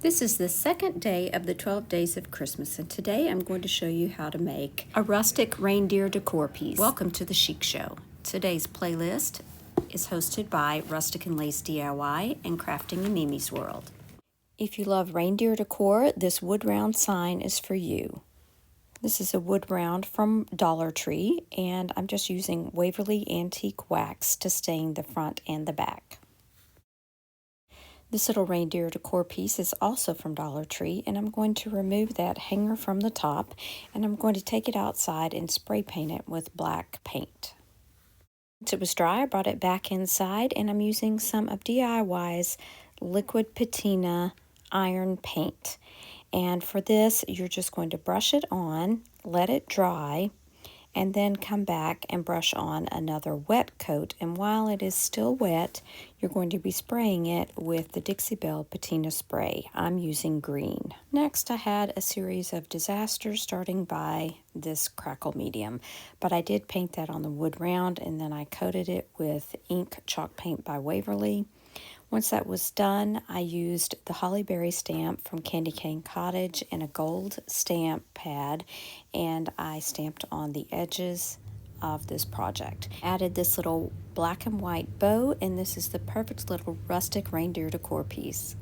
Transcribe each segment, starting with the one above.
This is the second day of the 12 days of Christmas, and today I'm going to show you how to make a rustic reindeer decor piece. Welcome to the Chic Show. Today's playlist is hosted by Rustic and Lace DIY and Crafting in Mimi's World. If you love reindeer decor, this wood round sign is for you. This is a wood round from Dollar Tree, and I'm just using Waverly Antique Wax to stain the front and the back. This little reindeer decor piece is also from Dollar Tree, and I'm going to remove that hanger from the top, and I'm going to take it outside and spray paint it with black paint. Once it was dry, I brought it back inside, and I'm using some of DIY's liquid patina iron paint. And for this, you're just going to brush it on, let it dry, and then come back and brush on another wet coat. And while it is still wet, you're going to be spraying it with the Dixie Belle Patina Spray. I'm using green. Next, I had a series of disasters, starting by this crackle medium. But I did paint that on the wood round, and then I coated it with ink chalk paint by Waverly. Once that was done, I used the Holly Berry stamp from Candy Cane Cottage and a gold stamp pad, and I stamped on the edges of this project. Added this little black and white bow, and this is the perfect little rustic reindeer decor piece.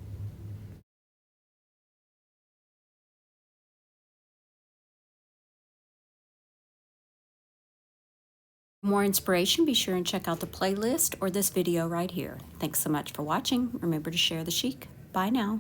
For more inspiration, be sure and check out the playlist or this video right here. Thanks so much for watching. Remember to share the chic. Bye now.